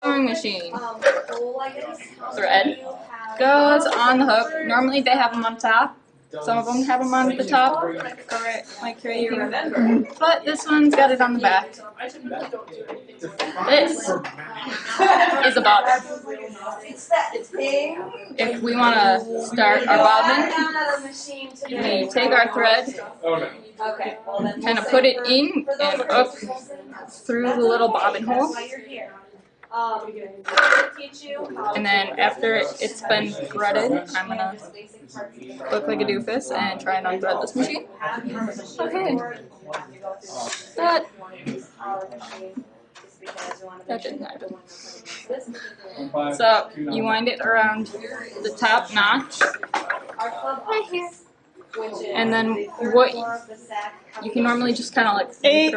Sewing machine. Thread goes on the hook. Normally they have them on top. Some of them have them on the top, like right here. But this one's got it on the back. This is a bobbin. If we want to start our bobbin, we take our thread, kind of put it in and up through the little bobbin hole. And then after it's been threaded, I'm going to look like a doofus and try and unthread this machine. Okay. That didn't happen. So you wind it around the top notch, right here. And then what you can normally just kind of like... 8.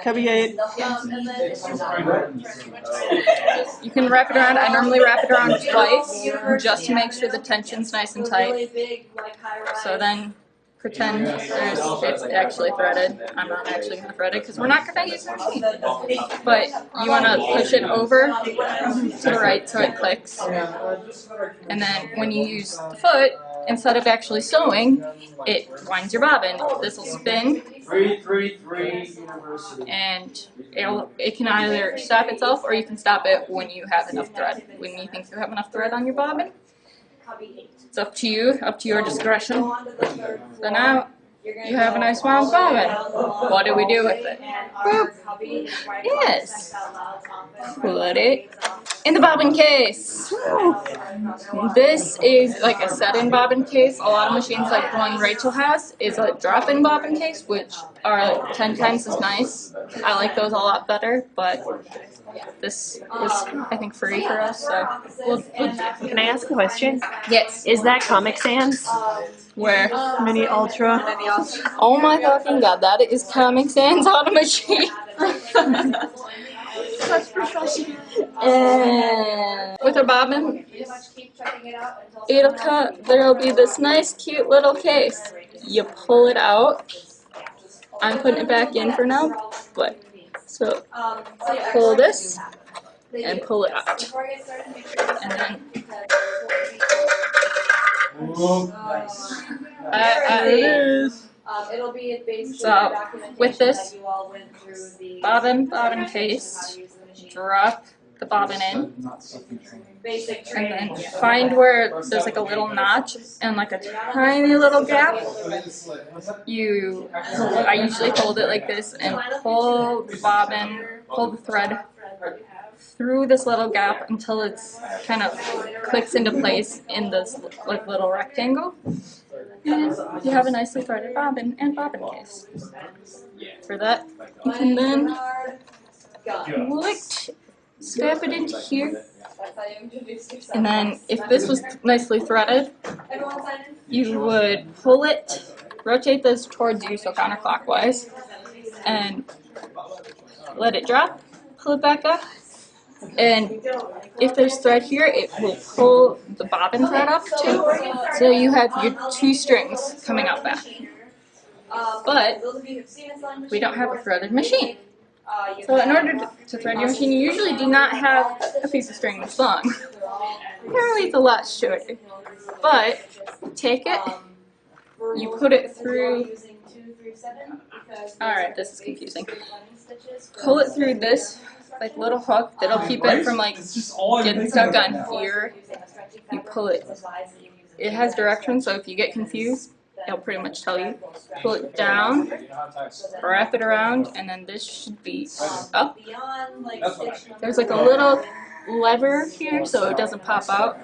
Cubby 8. You can wrap it around. I normally wrap it around twice just to make sure the tension's nice and tight. So then pretend it's actually threaded. I'm not actually going to thread it because we're not going to use the machine. But you want to push it over to the right so it clicks. And then when you use the foot, instead of actually sewing, it winds your bobbin. This will spin, and it can either stop itself or you can stop it when you have enough thread. When you think you have enough thread on your bobbin, it's up to you, up to your discretion. So now you have a nice wound bobbin. What do we do with it? Boop. Yes. Put it in the bobbin case. This is like a set-in bobbin case. A lot of machines like the one Rachel has is a drop-in bobbin case, which are like 10 times as nice. I like those a lot better, but this was, I think, free for us, so we'll do it. Can I ask a question? Yes. Is that Comic Sans? Where? Mini Ultra. Oh my fucking god, that is Comic Sans on a machine. That's professional. And with our bobbin, it'll cut. There'll be this nice, cute little case. You pull it out. I'm putting it back in for now, but so pull this and pull it out, and then. So with this bobbin case, drop the bobbin in, and then find where there's like a little notch and like a tiny little gap. I usually hold it like this and pull the thread through this little gap until it's kind of clicks into place in this like little rectangle. And you have a nicely threaded bobbin and bobbin case. For that, you can then snap it into here. And then if this was nicely threaded, you would pull it, rotate this towards you, so counterclockwise, and let it drop, pull it back up. And if there's thread here, it will pull the bobbin thread up too, so you have your 2 strings coming out back. But we don't have a threaded machine. So in order to thread your machine, you usually do not have a piece of string this long. Apparently it's a lot shorter. But take it, you put it through. Alright, this is confusing. Pull it through this like little hook that'll keep it from like getting stuck on here. You pull it. It has directions, so if you get confused, it'll pretty much tell you. Pull it down, wrap it around, and then this should be up. There's like a little lever here so it doesn't pop out.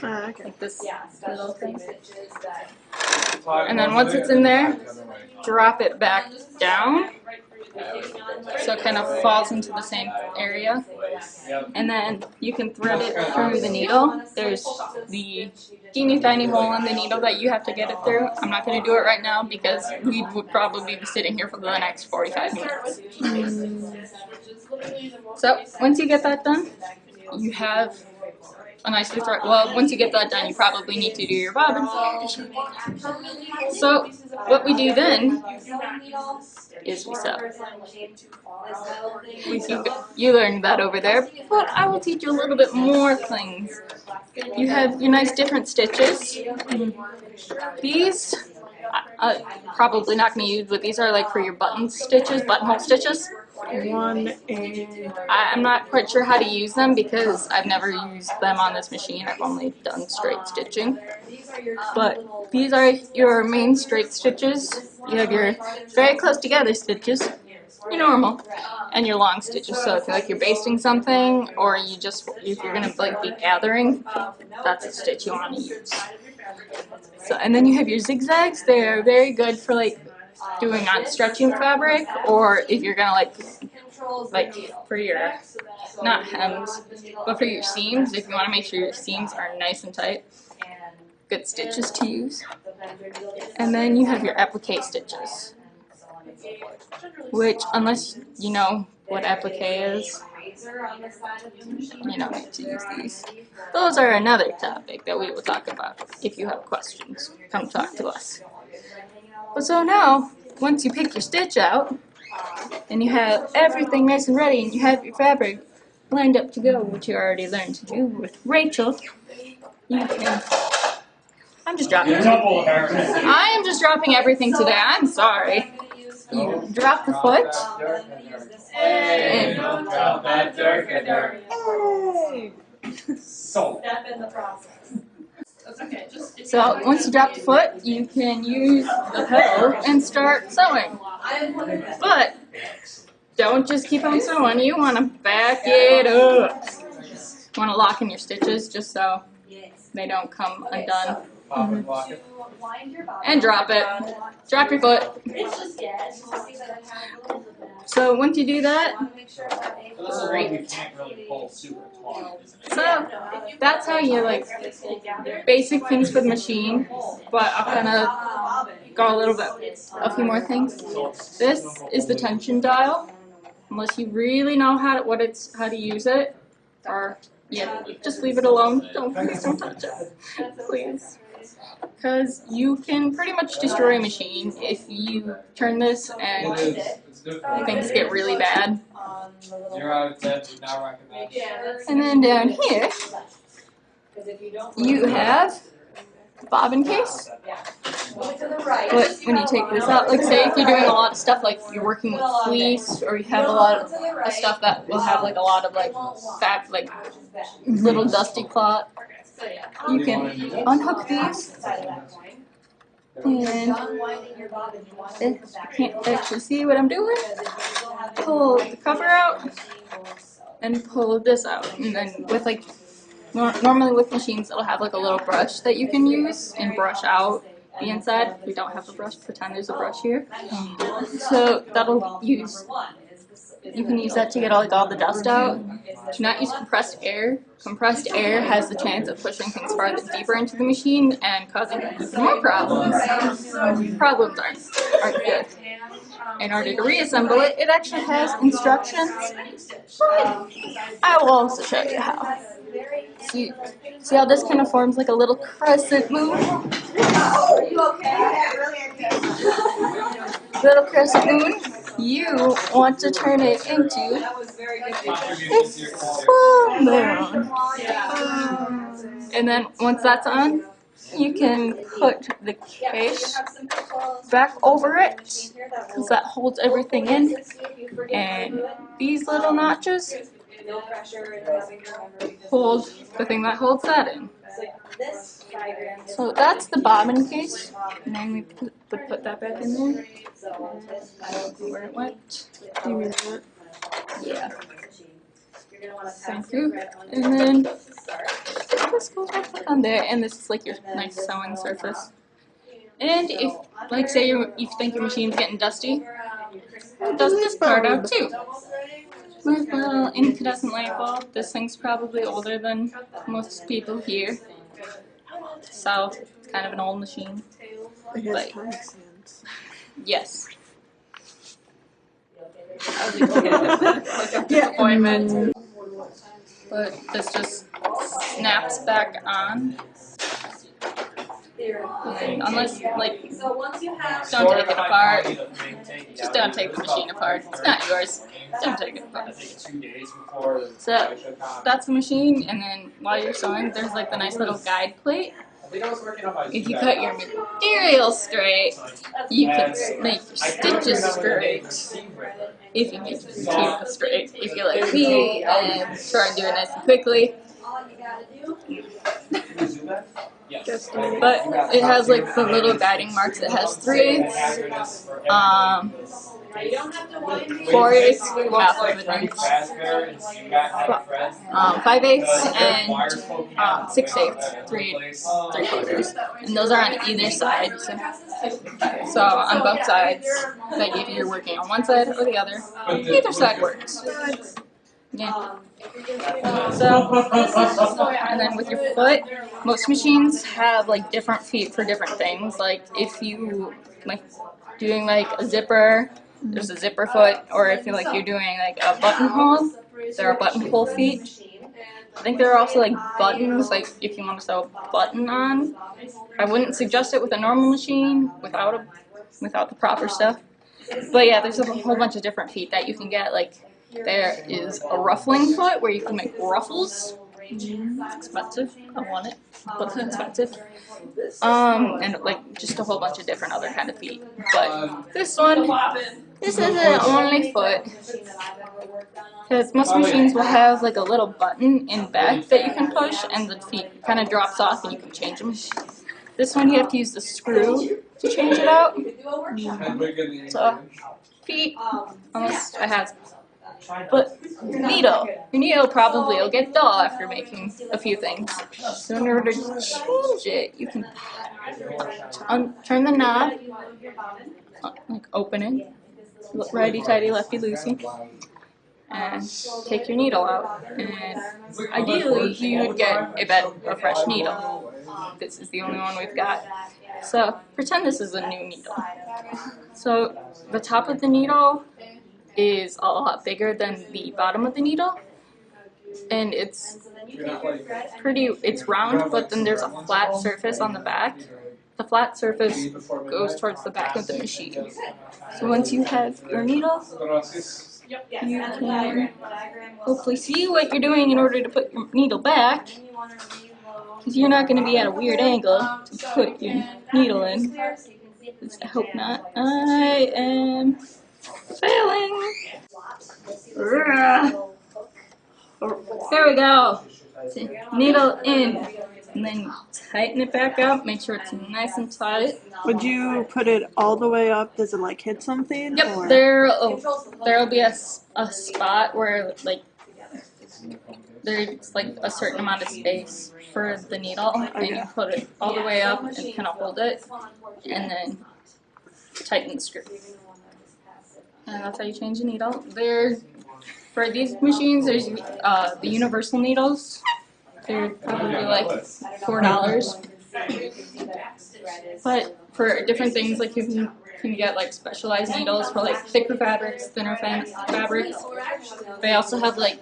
Like this little thing. And then once it's in there, drop it back down so it kind of falls into the same area. And then you can thread it through the needle. There's the teeny tiny hole in the needle that you have to get it through. I'm not going to do it right now because we would probably be sitting here for the next 45 minutes. So once you get that done, you have a nicely threaded. Well, once you get that done, you probably need to do your bobbin. So what we do then is we sew. You learned that over there, but I will teach you a little bit more things. You have your nice different stitches. These, probably not going to use, but these are like for your button stitches, buttonhole stitches. I'm not quite sure how to use them because I've never used them on this machine. I've only done straight stitching. But these are your main straight stitches. You have your very close together stitches, your normal, and your long stitches. So if you're basting something, or if you're gonna like be gathering, that's a stitch you want to use. So, and then you have your zigzags. They're very good for like doing on stretching fabric, or if you're gonna like for your, not hems, but for your seams, if you want to make sure your seams are nice and tight. Good stitches to use. And then you have your applique stitches, which, unless you know what applique is, you don't need to use these. Those are another topic that we will talk about. If you have questions, come talk to us. But so now, once you pick your stitch out, and you have everything nice and ready, and you have your fabric lined up to go, which you already learned to do with Rachel, you can... I'm just dropping I am just dropping everything today. I'm sorry. You drop the foot. And so once you drop the foot, you can use the pedal and start sewing. But don't just keep on sewing. You want to back it up. You want to lock in your stitches just so they don't come undone. And drop it. Drop your foot. So once you do that, great. So that's how you like basic things for the machine, but I'll kind of go a few more things. This is the tension dial. Unless you really know how to use it, or yeah, just leave it alone. Please don't touch it, please. Because you can pretty much destroy a machine if you turn this and things get really bad. And then down here, you have the bobbin case. But when you take this out, like say if you're doing a lot of stuff, like you're working with fleece, or you have a lot of stuff that will have like a lot of like fat, like little dusty cloth, you can unhook these. And if you can't actually see what I'm doing, pull the cover out and pull this out. And then with like, normally with machines it'll have like a little brush that you can use and brush out the inside. We don't have a brush, pretend there's a brush here. So you can use that to get all the dust out. Do not use compressed air. Compressed air has the chance of pushing things farther deeper into the machine and causing even more problems. Problems aren't good. In order to reassemble it, it actually has instructions, but I will also show you how. See how this kind of forms like a little crescent moon? Little crescent moon. You want to turn it into a full moon. And then once that's on, you can put the case back over it, because that holds everything in. And these little notches hold the thing that holds that in. So that's the bobbin case. And then we put that back in there. I don't know where it went. You mean that? Yeah. Thank you. And then this goes back on there, and this is like your nice sewing surface. And if, like, say you think your machine's getting dusty, dust this part out too. With a little incandescent light bulb. This thing's probably older than most people here. So it's kind of an old machine. But yes. Disappointment. but this just snaps back on. And unless, like, don't take it apart. Just don't take the machine apart. It's not yours. Don't take it apart. So that's the machine, and then while you're sewing, there's like the nice little guide plate. If you cut your material straight, you can make your stitches straight. If you make your material straight, if you're like me and try and do it nice and quickly. But it has like the little guiding marks. It has 3/8, 4/8, half of an inch, 5/8, and 6/8, 3/4, and those are on either side. So on both sides, like if you're working on one side or the other, either side works. Yeah. So, and then with your foot, most machines have like different feet for different things. Like if you like doing like a zipper, there's a zipper foot, or if you're doing like a buttonhole, there are buttonhole feet. I think there are also like buttons, like if you want to sew a button on. I wouldn't suggest it with a normal machine without the proper stuff. But yeah, there's a whole bunch of different feet that you can get. Like there is a ruffling foot where you can make ruffles. It's expensive. I want it, but it's expensive. And like just a whole bunch of different other kind of feet. But this one, this is the only foot. Because most machines will have like a little button in back that you can push, and the feet kind of drops off, and you can change them. This one you have to use the screw to change it out. So feet, unless I have. But needle. Your needle probably will get dull after making a few things. So in order to change it, you can turn the knob, like open it, righty-tighty, lefty-loosey, and take your needle out. And ideally, you would get a fresh needle. This is the only one we've got. So pretend this is a new needle. So the top of the needle is a lot bigger than the bottom of the needle, and it's round, but then there's a flat surface on the back. The flat surface goes towards the back of the machine. So once you have your needle, you can hopefully see what you're doing in order to put your needle back, because you're not going to be at a weird angle to put your needle in. I hope not. I am failing. There we go. Needle in, and then tighten it back up. Make sure it's nice and tight. Would you put it all the way up? Does it like hit something? Yep. Or? There'll be a spot where like there's like a certain amount of space for the needle, and you put it all the way up and kind of hold it, and then tighten the screw. And that's how you change the needle. For these machines, there's the universal needles. They're probably like $4. But for different things, like you can get like specialized needles for like thicker fabrics, thinner fabrics. They also have like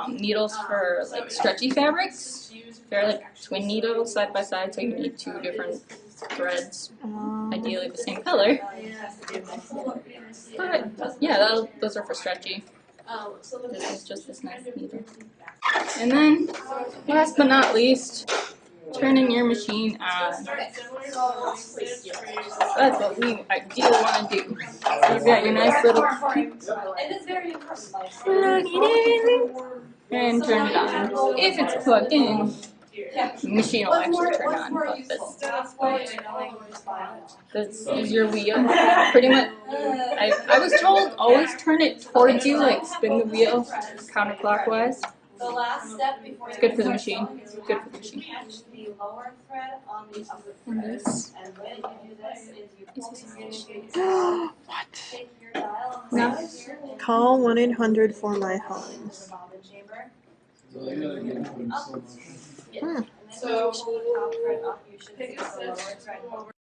needles for like stretchy fabrics. They're like twin needles side by side, so you need 2 different threads, ideally the same color. But yeah, those are for stretchy. This is just this nice needle. And then, last but not least, turning your machine on. That's what we ideally want to do. You've got your nice little plug it in and turn it on. If it's plugged in, the machine will actually turn on. But this is your wheel. Pretty much, I was told always turn it towards you, like spin the wheel counterclockwise. It's good for the machine. It's good for the machine. And this. What? No. Call 1-800 for my home.